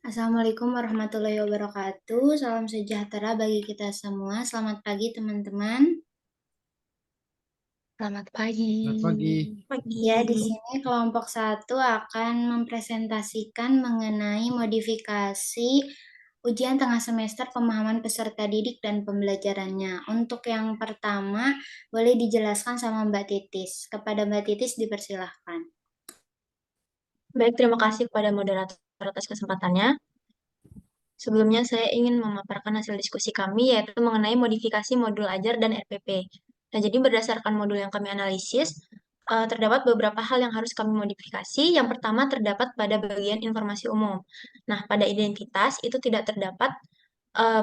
Assalamualaikum warahmatullahi wabarakatuh. Salam sejahtera bagi kita semua. Selamat pagi, teman-teman. Selamat pagi. Selamat pagi. Ya, di sini kelompok 1 akan mempresentasikan mengenai modifikasi ujian tengah semester pemahaman peserta didik dan pembelajarannya. Untuk yang pertama, boleh dijelaskan sama Mbak Titis. Kepada Mbak Titis dipersilahkan. Baik, terima kasih kepada moderator atas kesempatannya. Sebelumnya saya ingin memaparkan hasil diskusi kami, yaitu mengenai modifikasi modul ajar dan RPP. Nah, jadi berdasarkan modul yang kami analisis, terdapat beberapa hal yang harus kami modifikasi. Yang pertama terdapat pada bagian informasi umum. Nah, pada identitas itu tidak terdapat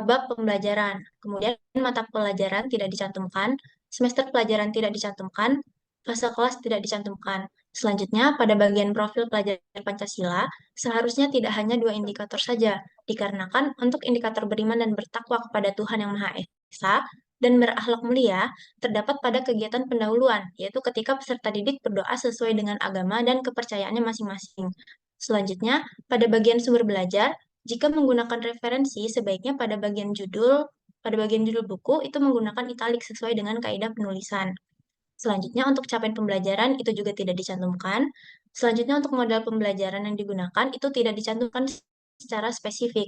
bab pembelajaran. Kemudian mata pelajaran tidak dicantumkan, semester pelajaran tidak dicantumkan, fase kelas tidak dicantumkan. Selanjutnya, pada bagian profil pelajar Pancasila, seharusnya tidak hanya 2 indikator saja, dikarenakan untuk indikator beriman dan bertakwa kepada Tuhan Yang Maha Esa dan berakhlak mulia terdapat pada kegiatan pendahuluan, yaitu ketika peserta didik berdoa sesuai dengan agama dan kepercayaannya masing-masing. Selanjutnya, pada bagian sumber belajar, jika menggunakan referensi, sebaiknya pada bagian judul buku itu menggunakan italik sesuai dengan kaidah penulisan. Selanjutnya untuk capaian pembelajaran itu juga tidak dicantumkan. Selanjutnya untuk modal pembelajaran yang digunakan itu tidak dicantumkan secara spesifik.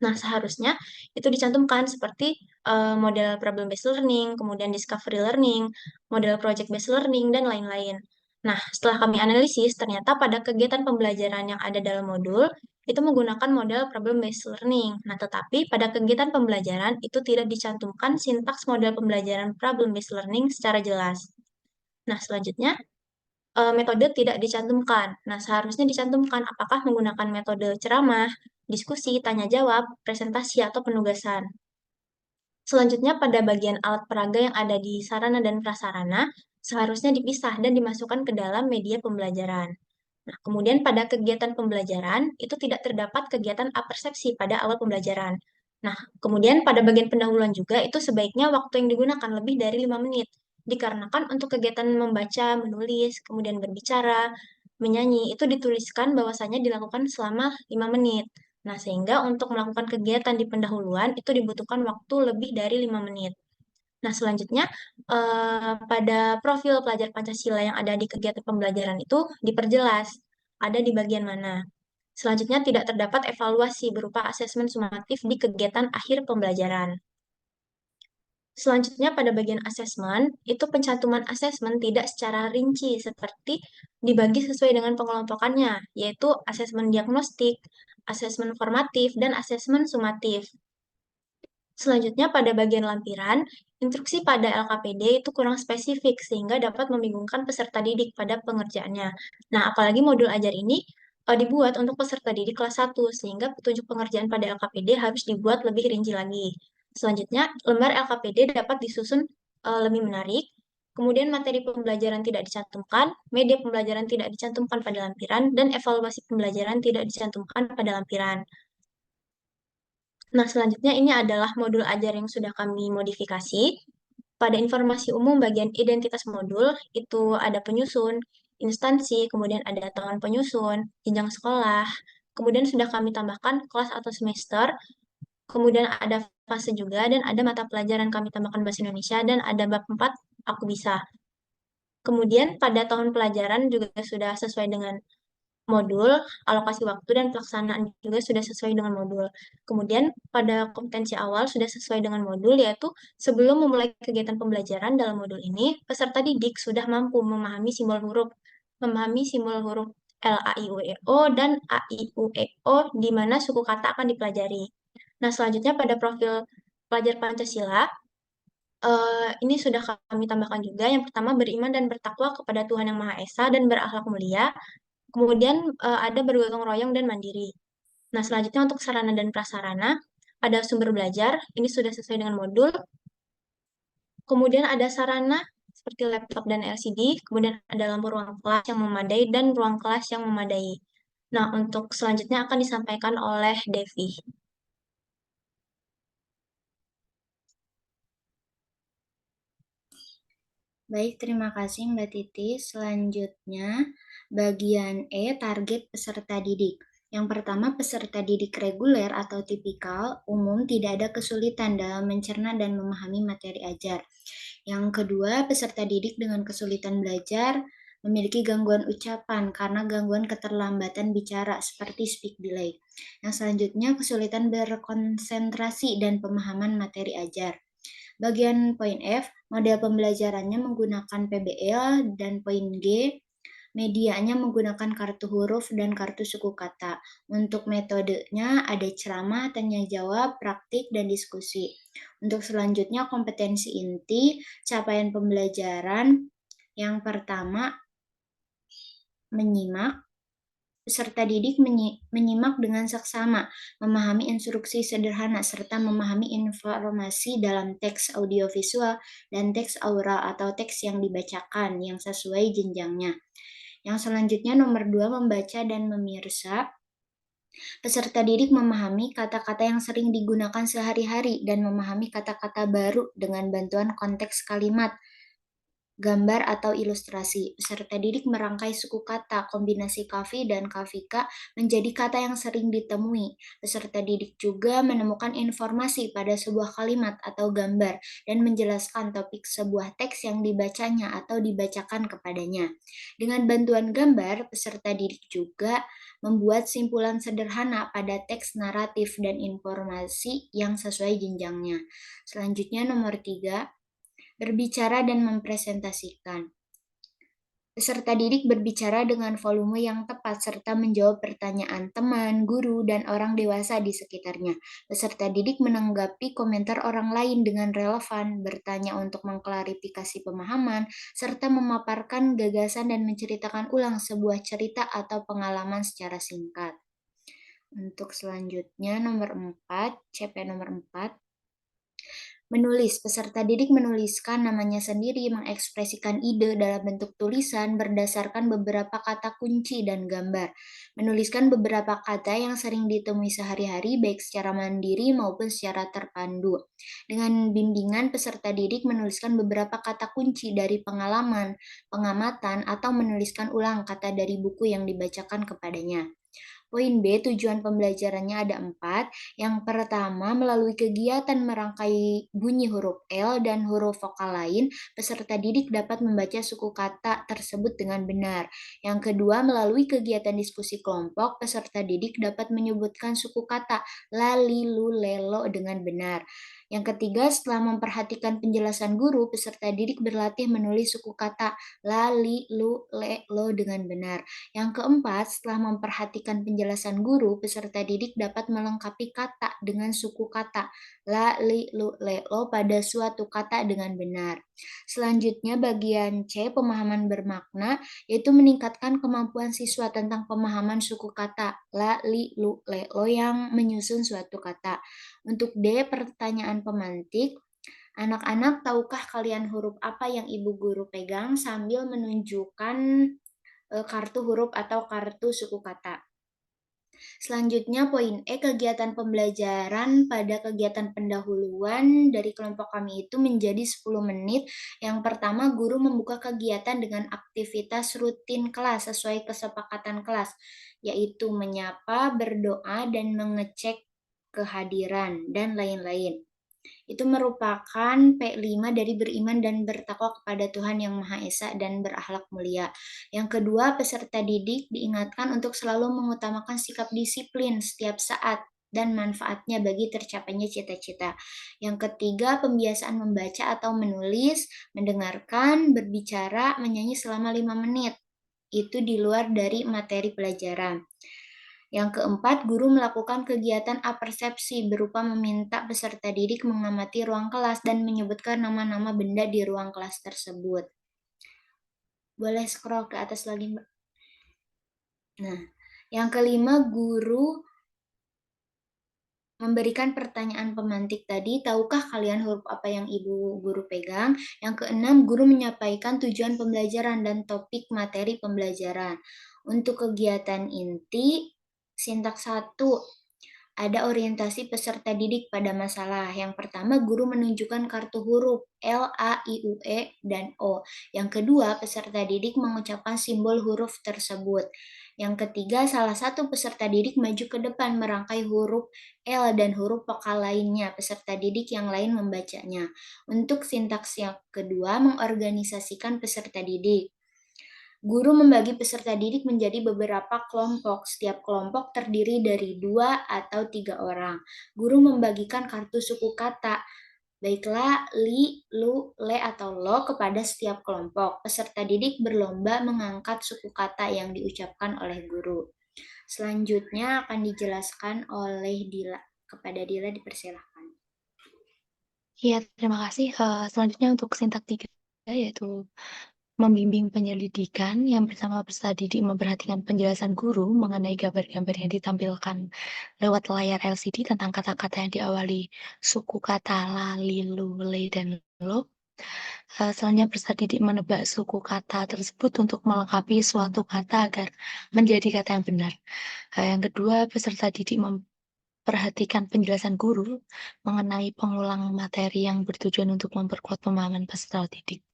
Nah, seharusnya itu dicantumkan seperti model problem based learning, kemudian discovery learning, model project based learning, dan lain-lain. Nah, setelah kami analisis, ternyata pada kegiatan pembelajaran yang ada dalam modul, itu menggunakan model problem based learning. Nah, tetapi pada kegiatan pembelajaran itu tidak dicantumkan sintaks model pembelajaran problem based learning secara jelas. Nah, selanjutnya metode tidak dicantumkan. Nah, seharusnya dicantumkan apakah menggunakan metode ceramah, diskusi, tanya jawab, presentasi, atau penugasan. Selanjutnya, pada bagian alat peraga yang ada di sarana dan prasarana, seharusnya dipisah dan dimasukkan ke dalam media pembelajaran. Nah, kemudian pada kegiatan pembelajaran, itu tidak terdapat kegiatan apersepsi pada alat pembelajaran. Nah, kemudian pada bagian pendahuluan juga, itu sebaiknya waktu yang digunakan lebih dari 5 menit. Dikarenakan untuk kegiatan membaca, menulis, kemudian berbicara, menyanyi, itu dituliskan bahwasanya dilakukan selama 5 menit. Nah, sehingga untuk melakukan kegiatan di pendahuluan, itu dibutuhkan waktu lebih dari 5 menit. Nah, selanjutnya pada profil pelajar Pancasila yang ada di kegiatan pembelajaran itu diperjelas ada di bagian mana. Selanjutnya tidak terdapat evaluasi berupa asesmen sumatif di kegiatan akhir pembelajaran. Selanjutnya pada bagian asesmen, itu pencantuman asesmen tidak secara rinci seperti dibagi sesuai dengan pengelompokannya, yaitu asesmen diagnostik, asesmen formatif, dan asesmen sumatif. Selanjutnya pada bagian lampiran, instruksi pada LKPD itu kurang spesifik sehingga dapat membingungkan peserta didik pada pengerjaannya. Nah, apalagi modul ajar ini dibuat untuk peserta didik kelas 1 sehingga petunjuk pengerjaan pada LKPD harus dibuat lebih rinci lagi. Selanjutnya, lembar LKPD dapat disusun lebih menarik. Kemudian materi pembelajaran tidak dicantumkan, media pembelajaran tidak dicantumkan pada lampiran, dan evaluasi pembelajaran tidak dicantumkan pada lampiran. Nah, selanjutnya ini adalah modul ajar yang sudah kami modifikasi. Pada informasi umum bagian identitas modul, itu ada penyusun, instansi, kemudian ada tahun penyusun, jenjang sekolah, kemudian sudah kami tambahkan kelas atau semester, kemudian ada fase juga, dan ada mata pelajaran kami tambahkan bahasa Indonesia, dan ada bab 4, aku bisa. Kemudian pada tahun pelajaran juga sudah sesuai dengan modul, alokasi waktu dan pelaksanaan juga sudah sesuai dengan modul. Kemudian pada kompetensi awal sudah sesuai dengan modul, yaitu sebelum memulai kegiatan pembelajaran dalam modul ini, peserta didik sudah mampu memahami simbol huruf L, A, I, U, E, O, dan A, I, U, E, O, di mana suku kata akan dipelajari. Nah, selanjutnya pada profil pelajar Pancasila, ini sudah kami tambahkan juga. Yang pertama, beriman dan bertakwa kepada Tuhan Yang Maha Esa dan berakhlak mulia. Kemudian ada bergotong royong dan mandiri. Nah, selanjutnya untuk sarana dan prasarana, ada sumber belajar, ini sudah sesuai dengan modul. Kemudian ada sarana seperti laptop dan LCD, kemudian ada lampu ruang kelas yang memadai dan ruang kelas yang memadai. Nah, untuk selanjutnya akan disampaikan oleh Devi. Baik, terima kasih Mbak Titis. Selanjutnya, bagian E, target peserta didik. Yang pertama, peserta didik reguler atau tipikal umum tidak ada kesulitan dalam mencerna dan memahami materi ajar. Yang kedua, peserta didik dengan kesulitan belajar memiliki gangguan ucapan karena gangguan keterlambatan bicara seperti speak delay. Yang selanjutnya, kesulitan berkonsentrasi dan pemahaman materi ajar. Bagian poin F, model pembelajarannya menggunakan PBL, dan poin G, medianya menggunakan kartu huruf dan kartu suku kata. Untuk metodenya ada ceramah, tanya jawab, praktik, dan diskusi. Untuk selanjutnya kompetensi inti, capaian pembelajaran. Yang pertama, menyimak. Peserta didik menyimak dengan seksama, memahami instruksi sederhana, serta memahami informasi dalam teks audiovisual dan teks aural atau teks yang dibacakan yang sesuai jenjangnya. Yang selanjutnya nomor 2, membaca dan memirsa. Peserta didik memahami kata-kata yang sering digunakan sehari-hari dan memahami kata-kata baru dengan bantuan konteks kalimat, gambar atau ilustrasi. Peserta didik merangkai suku kata, kombinasi kafi dan kafika menjadi kata yang sering ditemui. Peserta didik juga menemukan informasi pada sebuah kalimat atau gambar dan menjelaskan topik sebuah teks yang dibacanya atau dibacakan kepadanya. Dengan bantuan gambar, peserta didik juga membuat simpulan sederhana pada teks naratif dan informasi yang sesuai jenjangnya. Selanjutnya nomor 3, berbicara dan mempresentasikan. Peserta didik berbicara dengan volume yang tepat serta menjawab pertanyaan teman, guru, dan orang dewasa di sekitarnya. Peserta didik menanggapi komentar orang lain dengan relevan, bertanya untuk mengklarifikasi pemahaman, serta memaparkan gagasan dan menceritakan ulang sebuah cerita atau pengalaman secara singkat. Untuk selanjutnya nomor 4, CP nomor 4, menulis. Peserta didik menuliskan namanya sendiri, mengekspresikan ide dalam bentuk tulisan berdasarkan beberapa kata kunci dan gambar. Menuliskan beberapa kata yang sering ditemui sehari-hari baik secara mandiri maupun secara terpandu. Dengan bimbingan, peserta didik menuliskan beberapa kata kunci dari pengalaman, pengamatan, atau menuliskan ulang kata dari buku yang dibacakan kepadanya. Poin B, tujuan pembelajarannya ada 4. Yang pertama, melalui kegiatan merangkai bunyi huruf L dan huruf vokal lain, peserta didik dapat membaca suku kata tersebut dengan benar. Yang kedua, melalui kegiatan diskusi kelompok, peserta didik dapat menyebutkan suku kata la, li, lu, lelo dengan benar. Yang ketiga, setelah memperhatikan penjelasan guru, peserta didik berlatih menulis suku kata la, li, lu, le, lo dengan benar. Yang keempat, setelah memperhatikan penjelasan guru, peserta didik dapat melengkapi kata dengan suku kata la, li, lu, le, lo pada suatu kata dengan benar. Selanjutnya bagian C, pemahaman bermakna, yaitu meningkatkan kemampuan siswa tentang pemahaman suku kata la, li, lu, le, lo yang menyusun suatu kata. Untuk D, pertanyaan pemantik. Anak-anak, tahukah kalian huruf apa yang ibu guru pegang sambil menunjukkan kartu huruf atau kartu suku kata. Selanjutnya poin E, kegiatan pembelajaran pada kegiatan pendahuluan dari kelompok kami itu menjadi 10 menit. Yang pertama, guru membuka kegiatan dengan aktivitas rutin kelas sesuai kesepakatan kelas, yaitu menyapa, berdoa, dan mengecek kehadiran, dan lain-lain. Itu merupakan P5 dari beriman dan bertakwa kepada Tuhan Yang Maha Esa dan berakhlak mulia. Yang kedua, peserta didik diingatkan untuk selalu mengutamakan sikap disiplin setiap saat dan manfaatnya bagi tercapainya cita-cita. Yang ketiga, pembiasaan membaca atau menulis, mendengarkan, berbicara, menyanyi selama 5 menit. Itu di luar dari materi pelajaran. Yang keempat, guru melakukan kegiatan apersepsi berupa meminta peserta didik mengamati ruang kelas dan menyebutkan nama-nama benda di ruang kelas tersebut. Boleh scroll ke atas lagi, Mbak. Nah, yang kelima, guru memberikan pertanyaan pemantik tadi, tahukah kalian huruf apa yang ibu guru pegang? Yang keenam, guru menyampaikan tujuan pembelajaran dan topik materi pembelajaran. Untuk kegiatan inti, sintaks 1, Ada orientasi peserta didik pada masalah. Yang pertama, guru menunjukkan kartu huruf L, A, I, U, E, dan O. Yang kedua, peserta didik mengucapkan simbol huruf tersebut. Yang ketiga, salah satu peserta didik maju ke depan merangkai huruf L dan huruf vokal lainnya. Peserta didik yang lain membacanya. Untuk sintaks yang kedua, mengorganisasikan peserta didik. Guru membagi peserta didik menjadi beberapa kelompok. Setiap kelompok terdiri dari 2 atau 3 orang. Guru membagikan kartu suku kata, baiklah li, lu, le, atau lo kepada setiap kelompok. Peserta didik berlomba mengangkat suku kata yang diucapkan oleh guru. Selanjutnya akan dijelaskan oleh Dila. Kepada Dila dipersilahkan. Iya, terima kasih. Selanjutnya untuk sintak 3 yaitu membimbing penyelidikan. Yang pertama, peserta didik memperhatikan penjelasan guru mengenai gambar-gambar yang ditampilkan lewat layar LCD tentang kata-kata yang diawali suku kata la, li, lu, le, dan lo. Selanjutnya, peserta didik menebak suku kata tersebut untuk melengkapi suatu kata agar menjadi kata yang benar. Yang kedua, peserta didik perhatikan penjelasan guru mengenai pengulang materi yang bertujuan untuk memperkuat pemahaman peserta didik.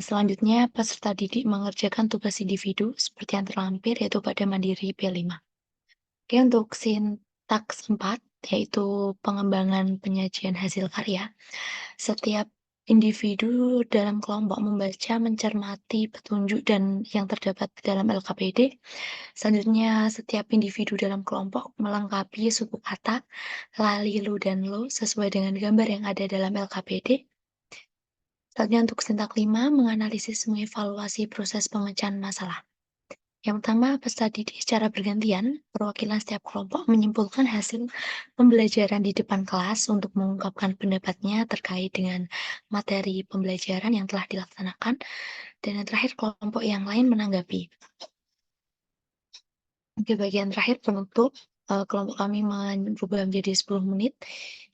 Selanjutnya, peserta didik mengerjakan tugas individu seperti yang terlampir, yaitu pada mandiri P5. Oke, untuk sintaks 4, yaitu pengembangan penyajian hasil karya. Setiap individu dalam kelompok membaca, mencermati petunjuk dan yang terdapat dalam LKPD. Selanjutnya, setiap individu dalam kelompok melengkapi suku kata la, li, lu, dan lo sesuai dengan gambar yang ada dalam LKPD. Selanjutnya untuk sintak 5, menganalisis mengevaluasi proses pemecahan masalah. Yang pertama, peserta didik secara bergantian, perwakilan setiap kelompok menyimpulkan hasil pembelajaran di depan kelas untuk mengungkapkan pendapatnya terkait dengan materi pembelajaran yang telah dilaksanakan, dan yang terakhir kelompok yang lain menanggapi. Di bagian terakhir penutup, kelompok kami berubah menjadi 10 menit,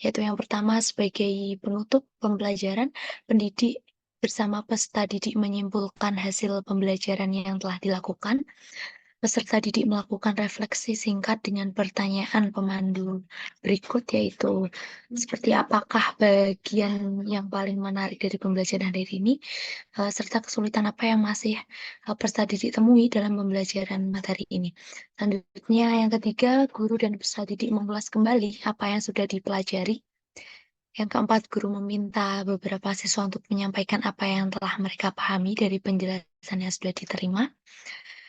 yaitu yang pertama sebagai penutup pembelajaran, pendidik bersama peserta didik menyimpulkan hasil pembelajaran yang telah dilakukan. Peserta didik melakukan refleksi singkat dengan pertanyaan pemandu berikut, yaitu seperti apakah bagian yang paling menarik dari pembelajaran hari ini, serta kesulitan apa yang masih peserta didik temui dalam pembelajaran materi ini. Selanjutnya, yang ketiga, guru dan peserta didik mengulas kembali apa yang sudah dipelajari. Yang keempat, guru meminta beberapa siswa untuk menyampaikan apa yang telah mereka pahami dari penjelasan yang sudah diterima.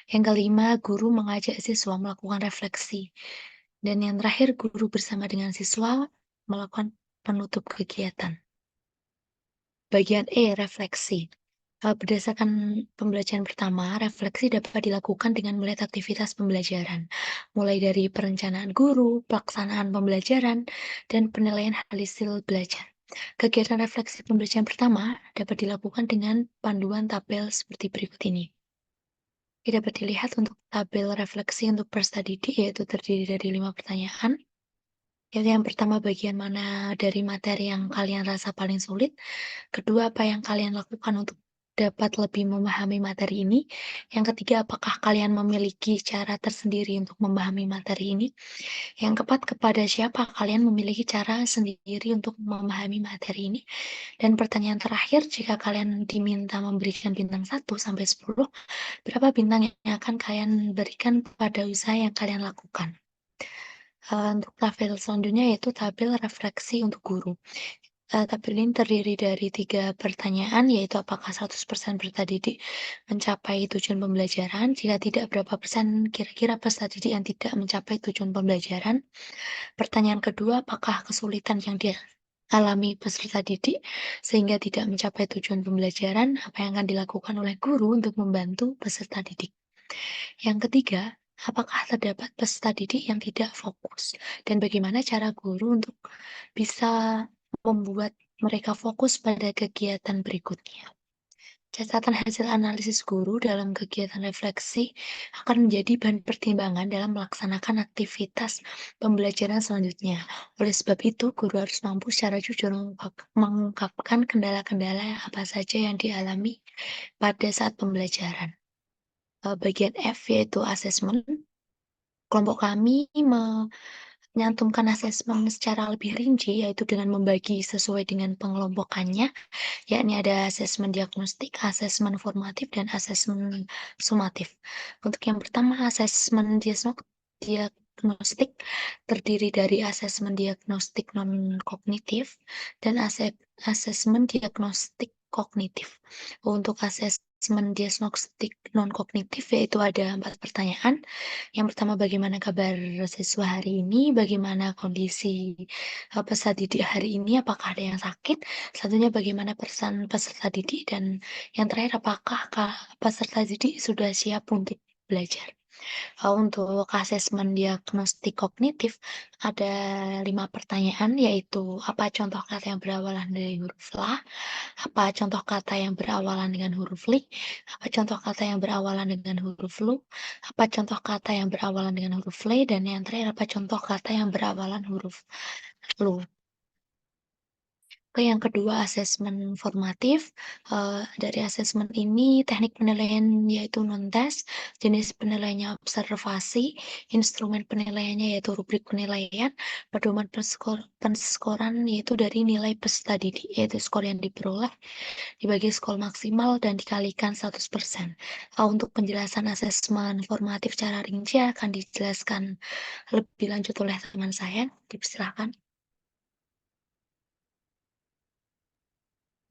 Yang kelima, guru mengajak siswa melakukan refleksi. Dan yang terakhir, guru bersama dengan siswa melakukan penutup kegiatan. Bagian E, refleksi. Berdasarkan pembelajaran pertama, refleksi dapat dilakukan dengan melihat aktivitas pembelajaran, mulai dari perencanaan guru, pelaksanaan pembelajaran, dan penilaian hasil belajar. Kegiatan refleksi pembelajaran pertama dapat dilakukan dengan panduan tabel seperti berikut ini. Dapat dilihat untuk tabel refleksi untuk peserta didik, yaitu terdiri dari 5 pertanyaan. Yang pertama, bagian mana dari materi yang kalian rasa paling sulit? Kedua, apa yang kalian lakukan untuk dapat lebih memahami materi ini? Yang ketiga, apakah kalian memiliki cara tersendiri untuk memahami materi ini? Yang keempat, kepada siapa kalian memiliki cara sendiri untuk memahami materi ini? Dan pertanyaan terakhir, jika kalian diminta memberikan bintang 1 sampai 10, berapa bintang yang akan kalian berikan pada usaha yang kalian lakukan? Untuk tabel selanjutnya yaitu tabel refleksi untuk guru. Tabel ini terdiri dari 3 pertanyaan, yaitu apakah 100% peserta didik mencapai tujuan pembelajaran? Jika tidak, berapa persen kira-kira peserta didik yang tidak mencapai tujuan pembelajaran? Pertanyaan kedua, apakah kesulitan yang dialami peserta didik sehingga tidak mencapai tujuan pembelajaran? Apa yang akan dilakukan oleh guru untuk membantu peserta didik? Yang ketiga, apakah terdapat peserta didik yang tidak fokus? Dan bagaimana cara guru untuk bisa membuat mereka fokus pada kegiatan berikutnya? Catatan hasil analisis guru dalam kegiatan refleksi akan menjadi bahan pertimbangan dalam melaksanakan aktivitas pembelajaran selanjutnya. Oleh sebab itu, guru harus mampu secara jujur mengungkapkan kendala-kendala apa saja yang dialami pada saat pembelajaran. Bagian F yaitu asesmen. Kelompok kami menyantumkan asesmen secara lebih rinci, yaitu dengan membagi sesuai dengan pengelompokannya, yakni ada asesmen diagnostik, asesmen formatif, dan asesmen sumatif. Untuk yang pertama, asesmen diagnostik terdiri dari asesmen diagnostik non-kognitif dan asesmen diagnostik kognitif. Untuk asesmen diagnostik non-kognitif yaitu ada 4 pertanyaan. Yang pertama, bagaimana kabar siswa hari ini? Bagaimana kondisi peserta didik hari ini? Apakah ada yang sakit? Selanjutnya, bagaimana peserta didik? Dan yang terakhir, apakah peserta didik sudah siap untuk belajar? Untuk asesmen diagnostik kognitif ada 5 pertanyaan, yaitu apa contoh kata yang berawalan dari huruf la, apa contoh kata yang berawalan dengan huruf li, apa contoh kata yang berawalan dengan huruf lu, apa contoh kata yang berawalan dengan huruf le, dan yang terakhir apa contoh kata yang berawalan huruf lu. Yang kedua, asesmen formatif. Dari asesmen ini teknik penilaian yaitu non-tes, jenis penilaiannya observasi, instrumen penilaiannya yaitu rubrik penilaian, pedoman penskoran yaitu dari nilai peserta didik, yaitu skor yang diperoleh dibagi skor maksimal dan dikalikan 100%. Untuk penjelasan asesmen formatif secara rinci akan dijelaskan lebih lanjut oleh teman saya. Dipersilakan.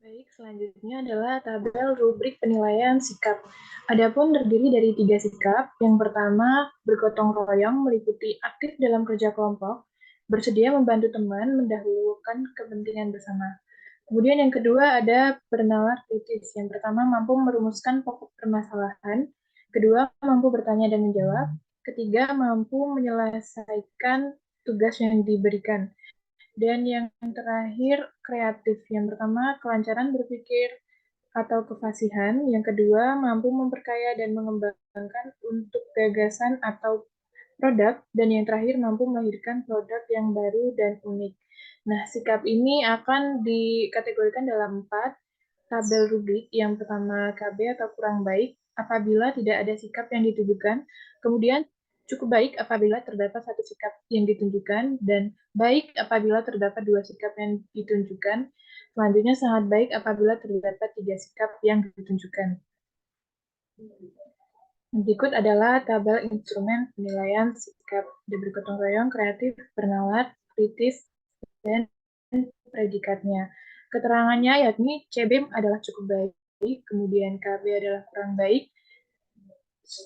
Baik, selanjutnya adalah tabel rubrik penilaian sikap. Adapun terdiri dari 3 sikap. Yang pertama, bergotong royong meliputi aktif dalam kerja kelompok, bersedia membantu teman, mendahulukan kepentingan bersama. Kemudian yang kedua ada bernalar kritis. Yang pertama, mampu merumuskan pokok permasalahan. Kedua, mampu bertanya dan menjawab. Ketiga, mampu menyelesaikan tugas yang diberikan. Dan yang terakhir, kreatif. Yang pertama, kelancaran berpikir atau kefasihan. Yang kedua, mampu memperkaya dan mengembangkan untuk gagasan atau produk. Dan yang terakhir, mampu melahirkan produk yang baru dan unik. Nah, sikap ini akan dikategorikan dalam 4 tabel rubrik. Yang pertama, KB atau kurang baik, apabila tidak ada sikap yang ditujukan. Kemudian, cukup baik apabila terdapat satu sikap yang ditunjukkan, dan baik apabila terdapat 2 sikap yang ditunjukkan. Selanjutnya, sangat baik apabila terdapat 3 sikap yang ditunjukkan. Berikut adalah tabel instrumen penilaian sikap bergotong royong, kreatif, bernalar, kritis, dan predikatnya. Keterangannya yakni CB adalah cukup baik, kemudian KB adalah kurang baik,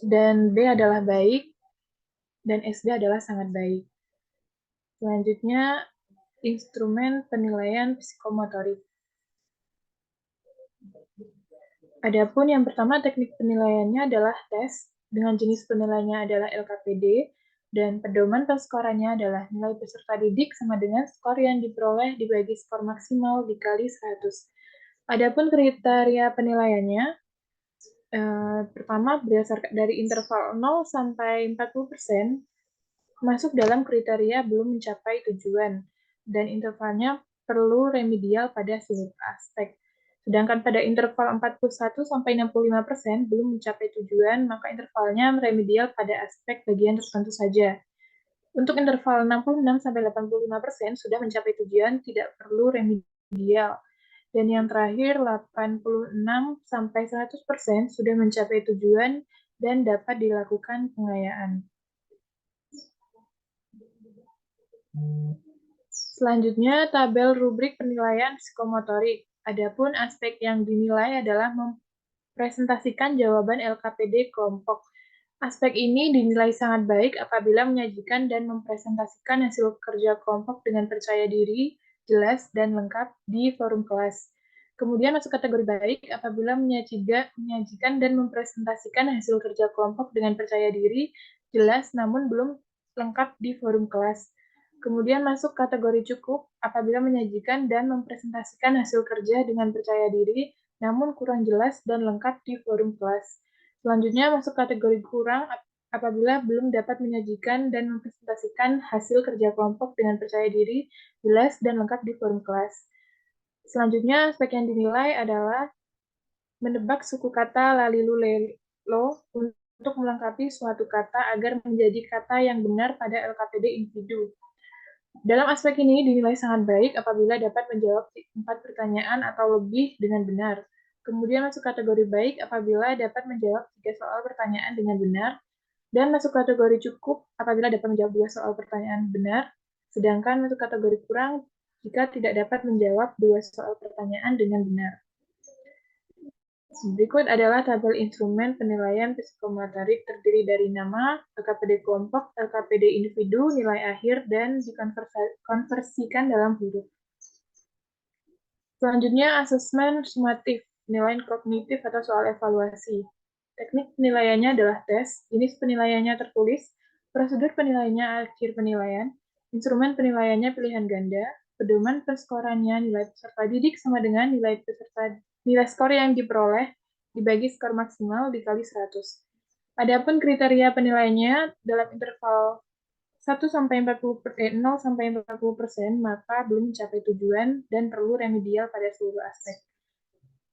dan B adalah baik, dan SD adalah sangat baik. Selanjutnya, instrumen penilaian psikomotorik. Adapun yang pertama, teknik penilaiannya adalah tes, dengan jenis penilaiannya adalah LKPD, dan pedoman penskorannya adalah nilai peserta didik sama dengan skor yang diperoleh dibagi skor maksimal dikali 100. Adapun kriteria penilaiannya, pertama berdasarkan dari interval 0 sampai 40%, masuk dalam kriteria belum mencapai tujuan, dan intervalnya perlu remedial pada seluruh aspek. Sedangkan pada interval 41 sampai 65% belum mencapai tujuan, maka intervalnya remedial pada aspek bagian tertentu saja. Untuk interval 66 sampai 85% sudah mencapai tujuan, tidak perlu remedial. Dan yang terakhir 86 sampai 100% sudah mencapai tujuan dan dapat dilakukan pengayaan. Selanjutnya, tabel rubrik penilaian psikomotorik. Adapun aspek yang dinilai adalah mempresentasikan jawaban LKPD kelompok. Aspek ini dinilai sangat baik apabila menyajikan dan mempresentasikan hasil kerja kelompok dengan percaya diri, jelas, dan lengkap di forum kelas. Kemudian masuk kategori baik apabila menyajikan dan mempresentasikan hasil kerja kelompok dengan percaya diri, jelas, namun belum lengkap di forum kelas. Kemudian masuk kategori cukup apabila menyajikan dan mempresentasikan hasil kerja dengan percaya diri, namun kurang jelas dan lengkap di forum kelas. Selanjutnya masuk kategori kurang apabila belum dapat menyajikan dan mempresentasikan hasil kerja kelompok dengan percaya diri, jelas, dan lengkap di forum kelas. Selanjutnya, aspek yang dinilai adalah menebak suku kata lalilu lelo untuk melengkapi suatu kata agar menjadi kata yang benar pada LKPD individu. Dalam aspek ini dinilai sangat baik apabila dapat menjawab 4 pertanyaan atau lebih dengan benar. Kemudian masuk kategori baik apabila dapat menjawab 3 soal pertanyaan dengan benar, dan masuk kategori cukup apabila dapat menjawab 2 soal pertanyaan benar, sedangkan masuk kategori kurang jika tidak dapat menjawab 2 soal pertanyaan dengan benar. Berikut adalah tabel instrumen penilaian psikomotorik terdiri dari nama, LKPD kelompok, LKPD individu, nilai akhir, dan dikonversikan dalam huruf. Selanjutnya, asesmen sumatif, penilaian kognitif atau soal evaluasi. Teknik penilaiannya adalah tes, jenis penilaiannya tertulis, prosedur penilaiannya akhir penilaian, instrumen penilaiannya pilihan ganda, pedoman perskorannya nilai peserta didik sama dengan nilai skor yang diperoleh dibagi skor maksimal dikali 100. Adapun kriteria penilaiannya dalam interval 0 sampai 40%, maka belum mencapai tujuan dan perlu remedial pada seluruh aspek.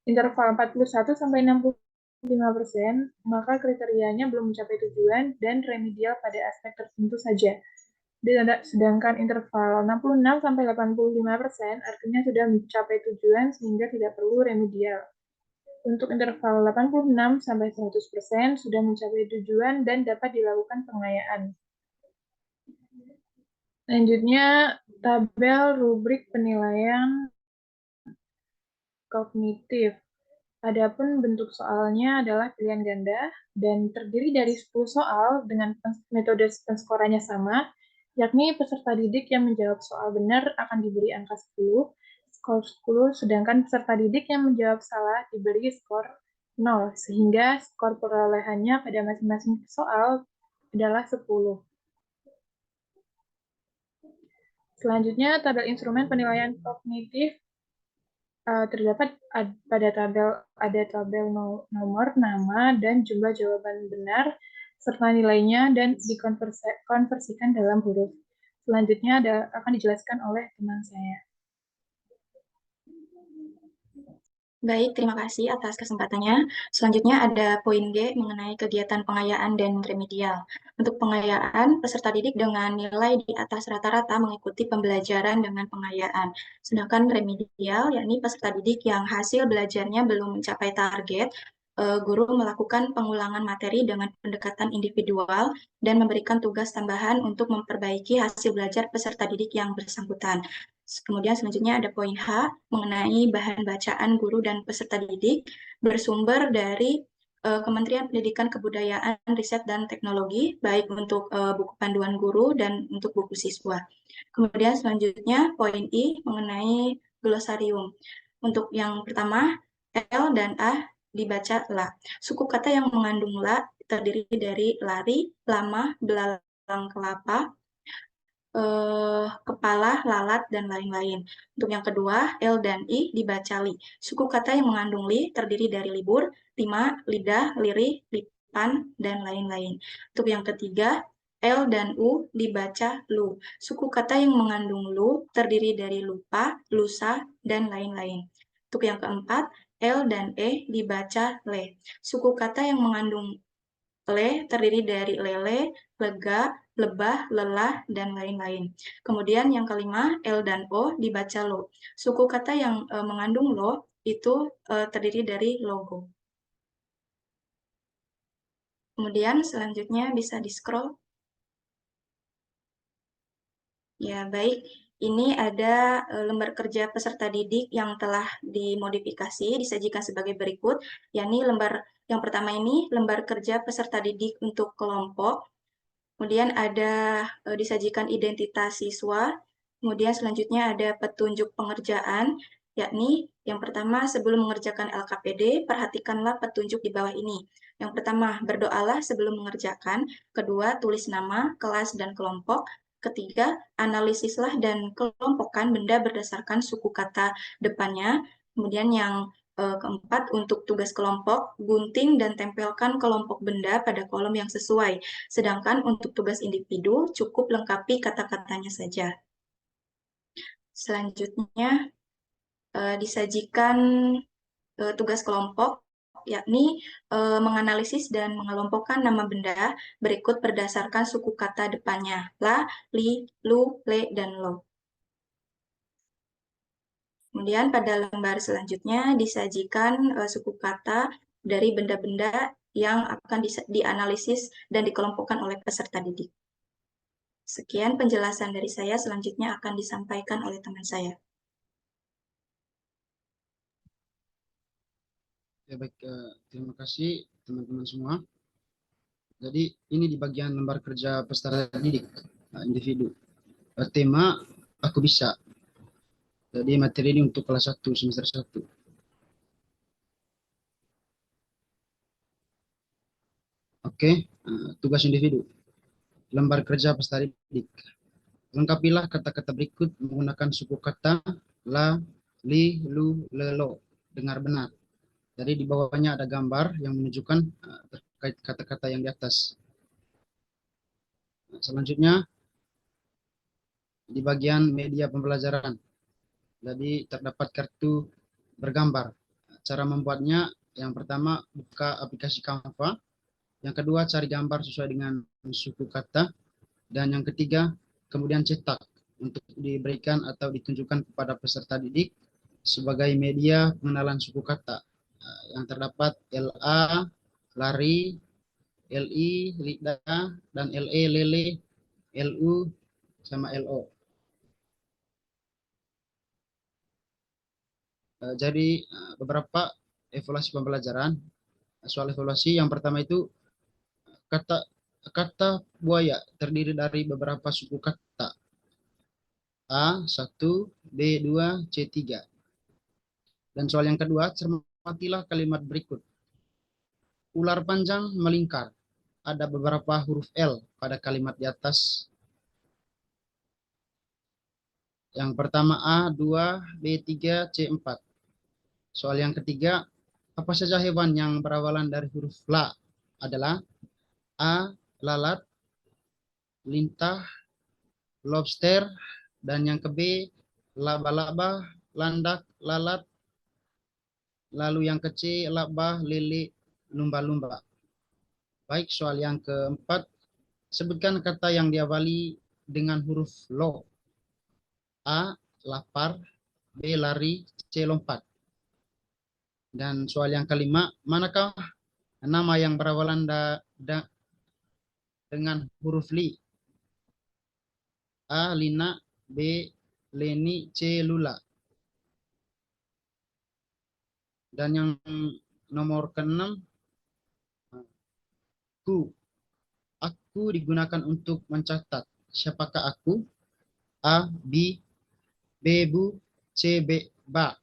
Interval 41 sampai 65%, maka kriterianya belum mencapai tujuan dan remedial pada aspek tertentu saja. Sedangkan interval 66 sampai 85% artinya sudah mencapai tujuan sehingga tidak perlu remedial. Untuk interval 86 sampai 100% sudah mencapai tujuan dan dapat dilakukan pengayaan. Selanjutnya, tabel rubrik penilaian kognitif. Adapun bentuk soalnya adalah pilihan ganda dan terdiri dari 10 soal dengan metode penskorannya sama, yakni peserta didik yang menjawab soal benar akan diberi angka 10, skor 10, sedangkan peserta didik yang menjawab salah diberi skor 0, sehingga skor perolehannya pada masing-masing soal adalah 10. Selanjutnya, tabel instrumen penilaian kognitif terdapat pada tabel nomor, nama, dan jumlah jawaban benar, serta nilainya, dan dikonversikan dalam huruf. Selanjutnya akan dijelaskan oleh teman saya. Baik, terima kasih atas kesempatannya. Selanjutnya ada poin G mengenai kegiatan pengayaan dan remedial. Untuk pengayaan, peserta didik dengan nilai di atas rata-rata mengikuti pembelajaran dengan pengayaan. Sedangkan remedial, yakni peserta didik yang hasil belajarnya belum mencapai target, guru melakukan pengulangan materi dengan pendekatan individual dan memberikan tugas tambahan untuk memperbaiki hasil belajar peserta didik yang bersangkutan. Kemudian selanjutnya ada poin H mengenai bahan bacaan guru dan peserta didik bersumber dari Kementerian Pendidikan Kebudayaan, Riset, dan Teknologi, baik untuk buku panduan guru dan untuk buku siswa. Kemudian selanjutnya poin I mengenai glosarium. Untuk yang pertama, L dan A dibaca la. Suku kata yang mengandung la terdiri dari lari, lama, belalang kelapa, kepala, lalat, dan lain-lain. Untuk yang kedua, L dan I dibaca li. Suku kata yang mengandung li terdiri dari libur, lima, lidah, lirih, lipan, dan lain-lain. Untuk yang ketiga, L dan U dibaca lu. Suku kata yang mengandung lu terdiri dari lupa, lusa, dan lain-lain. Untuk yang keempat, L dan E dibaca le. Suku kata yang mengandung le terdiri dari lele, lega, lebah, lelah, dan lain-lain. Kemudian yang kelima, L dan O dibaca lo. Suku kata yang mengandung lo itu terdiri dari logo. Kemudian selanjutnya bisa di-scroll. Ya, baik. Ini ada lembar kerja peserta didik yang telah dimodifikasi, disajikan sebagai berikut, yakni lembar yang pertama ini lembar kerja peserta didik untuk kelompok. Kemudian ada disajikan identitas siswa. Kemudian selanjutnya ada petunjuk pengerjaan, yakni yang pertama sebelum mengerjakan LKPD, perhatikanlah petunjuk di bawah ini. Yang pertama, berdoalah sebelum mengerjakan. Kedua, tulis nama, kelas, dan kelompok. Ketiga, analisislah dan kelompokkan benda berdasarkan suku kata depannya. Kemudian yang keempat, untuk tugas kelompok, gunting dan tempelkan kelompok benda pada kolom yang sesuai. Sedangkan untuk tugas individu, cukup lengkapi kata-katanya saja. Selanjutnya, disajikan tugas kelompok yakni menganalisis dan mengelompokkan nama benda berikut berdasarkan suku kata depannya, la, li, lu, le, dan lo. Kemudian pada lembar selanjutnya disajikan suku kata dari benda-benda yang akan dianalisis dan dikelompokkan oleh peserta didik. Sekian penjelasan dari saya, selanjutnya akan disampaikan oleh teman saya. Ya, baik, terima kasih teman-teman semua. Jadi ini di bagian lembar kerja peserta didik individu. Tema aku bisa. Jadi materi ini untuk kelas 1 semester 1. Oke, tugas individu. Lembar kerja peserta didik. Lengkapilah kata-kata berikut menggunakan suku kata la, li, lu, le, lo. Dengar benar. Jadi di bawahnya ada gambar yang menunjukkan terkait kata-kata yang di atas. Selanjutnya di bagian media pembelajaran. Jadi terdapat kartu bergambar. Cara membuatnya, yang pertama buka aplikasi Canva, yang kedua cari gambar sesuai dengan suku kata, dan yang ketiga kemudian cetak untuk diberikan atau ditunjukkan kepada peserta didik sebagai media pengenalan suku kata. Yang terdapat LA, lari, LI, lidah, dan LE, lele, LU, sama LO. Jadi beberapa evaluasi pembelajaran. Soal evaluasi yang pertama itu kata buaya terdiri dari beberapa suku kata. A1, B2, C3. Dan soal yang kedua, cermatilah kalimat berikut. Ular panjang melingkar. Ada beberapa huruf L pada kalimat di atas. Yang pertama A2, B3, C4. Soal yang ketiga, apa saja hewan yang berawalan dari huruf La? Adalah A, lalat, lintah, lobster, dan yang ke B, laba-laba, landak, lalat, lalu yang ke C, labah, lele, lumba-lumba. Baik, soal yang keempat, sebutkan kata yang diawali dengan huruf Lo. A, lapar, B, lari, C, lompat. Dan soal yang kelima, manakah nama yang berawalan dengan huruf Li? A, Lina, B, Leni, C, Lula. Dan yang nomor keenam, aku digunakan untuk mencatat. Siapakah aku? A, B, Bu, C, Ba.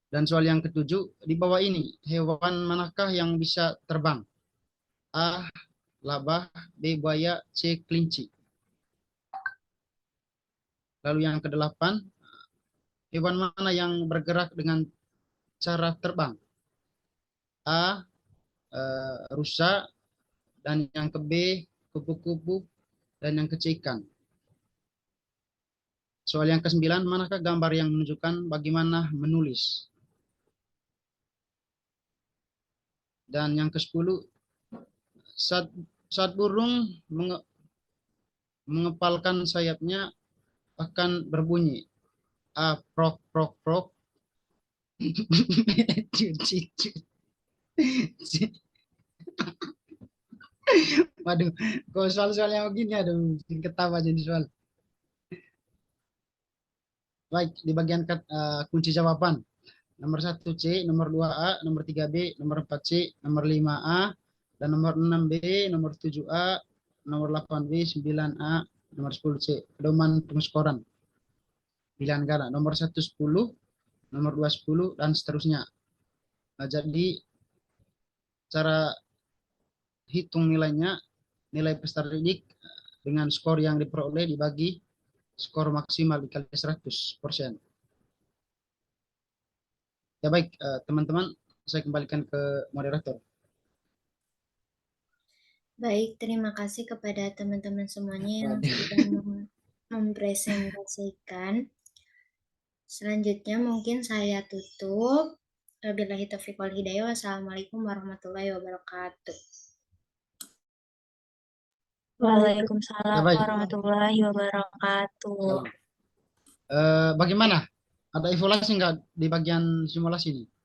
Dan soal yang ketujuh, di bawah ini, hewan manakah yang bisa terbang? A, labah, B, buaya, C, kelinci. Lalu yang kedelapan, hewan mana yang bergerak dengan cara terbang? A, rusa, dan yang ke B, kupu-kupu, dan yang ke C, ikan. Soal yang ke-9, manakah gambar yang menunjukkan bagaimana menulis? Dan yang ke-10, saat burung mengepalkan sayapnya akan berbunyi. A, prok, prok, prok. Waduh, kok soal-soal yang begini, aduh, ketawa jadi soal. Baik, di bagian kunci jawaban. Nomor 1 C, nomor 2 A, nomor 3 B, nomor 4 C, nomor 5 A, dan nomor 6 B, nomor 7 A, nomor 8 B, 9 A, nomor 10 C. Pedoman pengeskoran. Pilihan ganda. Nomor 1 10, nomor 2 10, dan seterusnya. Nah, jadi cara hitung nilainya, nilai peserta didik dengan skor yang diperoleh dibagi skor maksimal dikali 100%. Ya baik, teman-teman, saya kembalikan ke moderator. Baik, terima kasih kepada teman-teman semuanya yang sudah mempresentasikan. Selanjutnya mungkin saya tutup. Wabillahi taufiq wal hidayah. Wassalamualaikum warahmatullahi wabarakatuh. Waalaikumsalam Ya baik. warahmatullahi wabarakatuh. Salam. Bagaimana? Ada evaluasi nggak di bagian simulasi ini?